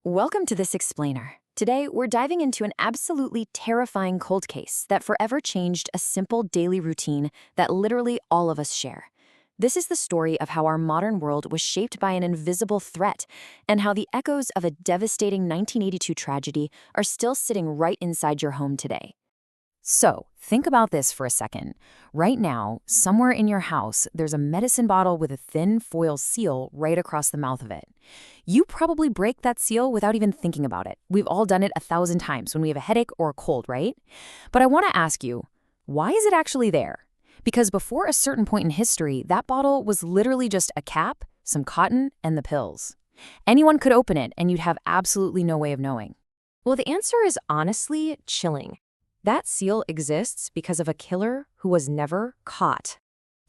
Welcome to This Explainer. Today, we're diving into an absolutely terrifying cold case that forever changed a simple daily routine that literally all of us share. This is the story of how our modern world was shaped by an invisible threat and how the echoes of a devastating 1982 tragedy are still sitting right inside your home today. So, think about this for a second. Right now, somewhere in your house, there's a medicine bottle with a thin foil seal right across the mouth of it. You probably break that seal without even thinking about it. We've all done it 1,000 times when we have a headache or a cold, right? But I want to ask you, why is it actually there? Because before a certain point in history, that bottle was literally just a cap, some cotton, and the pills. Anyone could open it, and you'd have absolutely no way of knowing. Well, the answer is honestly chilling. That seal exists because of a killer who was never caught.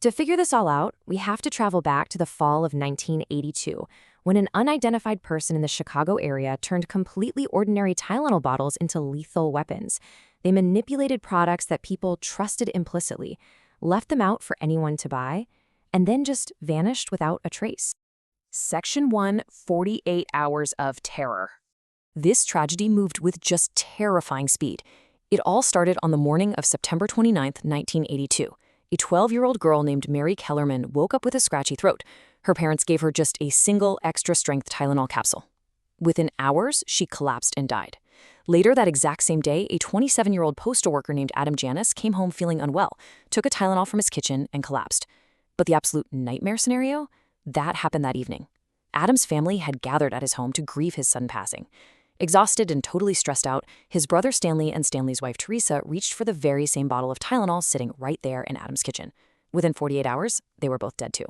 To figure this all out, we have to travel back to the fall of 1982, when an unidentified person in the Chicago area turned completely ordinary Tylenol bottles into lethal weapons. They manipulated products that people trusted implicitly, left them out for anyone to buy, and then just vanished without a trace. Section 1, 48 Hours of Terror. This tragedy moved with just terrifying speed. It all started on the morning of September 29, 1982. A 12-year-old girl named Mary Kellerman woke up with a scratchy throat. Her parents gave her just a single extra-strength Tylenol capsule. Within hours, she collapsed and died. Later that exact same day, a 27-year-old postal worker named Adam Janis came home feeling unwell, took a Tylenol from his kitchen, and collapsed. But the absolute nightmare scenario? That happened that evening. Adam's family had gathered at his home to grieve his sudden passing. Exhausted and totally stressed out, his brother Stanley and Stanley's wife Teresa reached for the very same bottle of Tylenol sitting right there in Adam's kitchen. Within 48 hours, they were both dead too.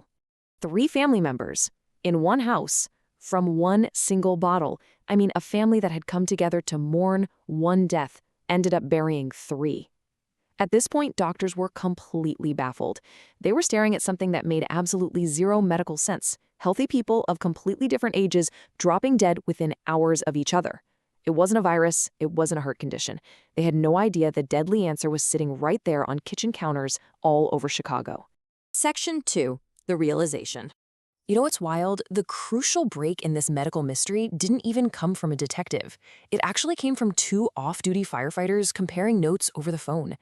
3 family members in one house from one single bottle. A family that had come together to mourn one death ended up burying 3. At this point, doctors were completely baffled. They were staring at something that made absolutely zero medical sense. Healthy people of completely different ages dropping dead within hours of each other. It wasn't a virus, it wasn't a heart condition. They had no idea the deadly answer was sitting right there on kitchen counters all over Chicago. Section 2, the realization. You know what's wild? The crucial break in this medical mystery didn't even come from a detective. It actually came from 2 off-duty firefighters comparing notes over the phone.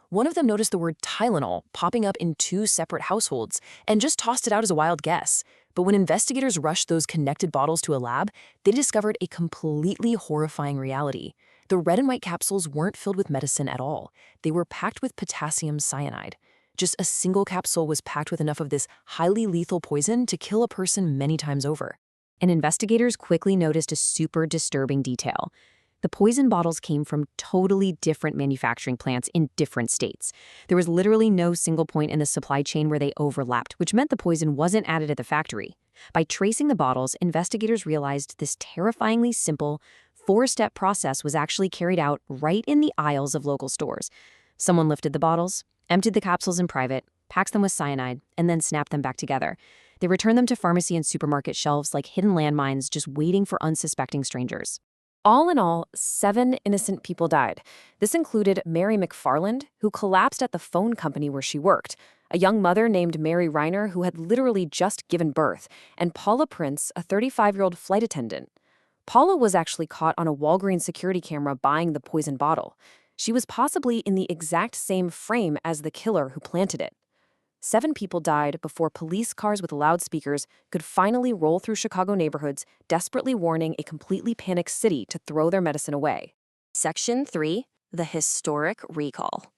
One of them noticed the word Tylenol popping up in 2 separate households and just tossed it out as a wild guess. But when investigators rushed those connected bottles to a lab, they discovered a completely horrifying reality. The red and white capsules weren't filled with medicine at all. They were packed with potassium cyanide. Just a single capsule was packed with enough of this highly lethal poison to kill a person many times over. And investigators quickly noticed a super disturbing detail. The poison bottles came from totally different manufacturing plants in different states. There was literally no single point in the supply chain where they overlapped, which meant the poison wasn't added at the factory. By tracing the bottles, investigators realized this terrifyingly simple, 4-step process was actually carried out right in the aisles of local stores. Someone lifted the bottles, emptied the capsules in private, packed them with cyanide, and then snapped them back together. They returned them to pharmacy and supermarket shelves like hidden landmines, just waiting for unsuspecting strangers. All in all, 7 innocent people died. This included Mary McFarland, who collapsed at the phone company where she worked, a young mother named Mary Reiner who had literally just given birth, and Paula Prince, a 35-year-old flight attendant. Paula was actually caught on a Walgreens security camera buying the poison bottle. She was possibly in the exact same frame as the killer who planted it. 7 people died before police cars with loudspeakers could finally roll through Chicago neighborhoods, desperately warning a completely panicked city to throw their medicine away. Section 3, the historic recall.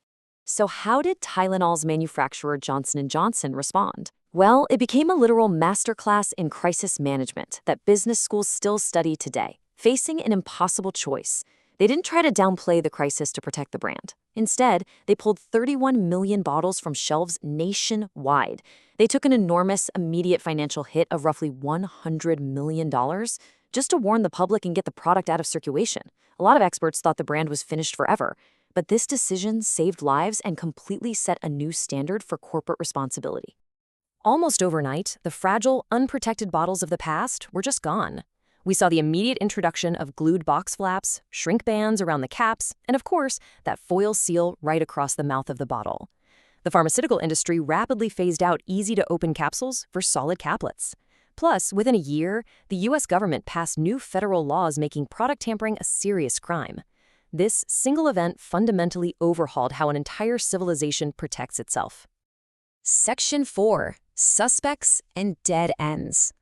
So how did Tylenol's manufacturer Johnson & Johnson respond? Well, it became a literal masterclass in crisis management that business schools still study today, facing an impossible choice. They didn't try to downplay the crisis to protect the brand. Instead, they pulled 31 million bottles from shelves nationwide. They took an enormous, immediate financial hit of roughly $100 million just to warn the public and get the product out of circulation. A lot of experts thought the brand was finished forever, but this decision saved lives and completely set a new standard for corporate responsibility. Almost overnight, the fragile, unprotected bottles of the past were just gone. We saw the immediate introduction of glued box flaps, shrink bands around the caps, and of course, that foil seal right across the mouth of the bottle. The pharmaceutical industry rapidly phased out easy-to-open capsules for solid caplets. Plus, within a year, the U.S. government passed new federal laws making product tampering a serious crime. This single event fundamentally overhauled how an entire civilization protects itself. Section 4. Suspects and Dead Ends.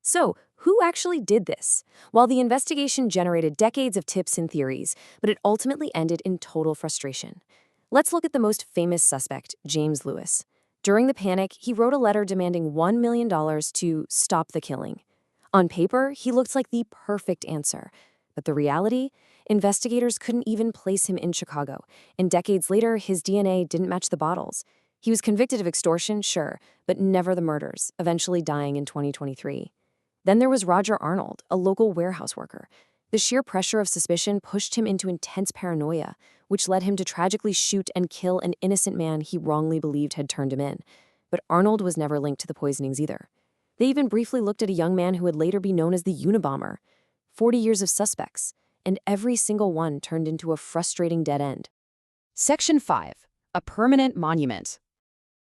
So, who actually did this? Well, the investigation generated decades of tips and theories, but it ultimately ended in total frustration. Let's look at the most famous suspect, James Lewis. During the panic, he wrote a letter demanding $1 million to stop the killing. On paper, he looked like the perfect answer. But the reality? Investigators couldn't even place him in Chicago, and decades later, his DNA didn't match the bottles. He was convicted of extortion, sure, but never the murders, eventually dying in 2023. Then there was Roger Arnold, a local warehouse worker. The sheer pressure of suspicion pushed him into intense paranoia, which led him to tragically shoot and kill an innocent man he wrongly believed had turned him in. But Arnold was never linked to the poisonings either. They even briefly looked at a young man who would later be known as the Unabomber. 40 years of suspects, and every single one turned into a frustrating dead end. Section 5. A permanent monument.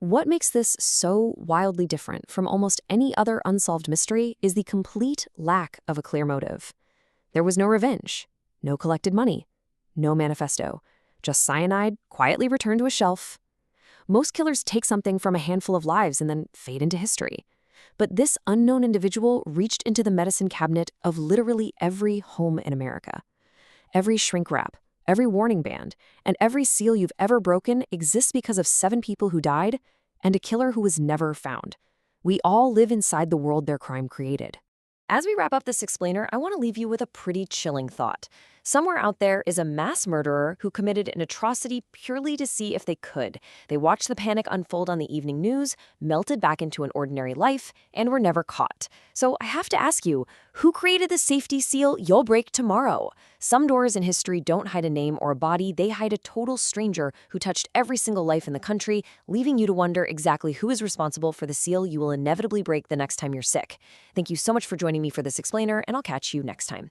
What makes this so wildly different from almost any other unsolved mystery is the complete lack of a clear motive. There was no revenge, no collected money, no manifesto, just cyanide quietly returned to a shelf. Most killers take something from a handful of lives and then fade into history. But this unknown individual reached into the medicine cabinet of literally every home in America. Every shrink wrap, every warning band, and every seal you've ever broken exists because of 7 people who died and a killer who was never found. We all live inside the world their crime created. As we wrap up this explainer, I want to leave you with a pretty chilling thought. Somewhere out there is a mass murderer who committed an atrocity purely to see if they could. They watched the panic unfold on the evening news, melted back into an ordinary life, and were never caught. So I have to ask you, who created the safety seal you'll break tomorrow? Some doors in history don't hide a name or a body, they hide a total stranger who touched every single life in the country, leaving you to wonder exactly who is responsible for the seal you will inevitably break the next time you're sick. Thank you so much for joining me for this explainer, and I'll catch you next time.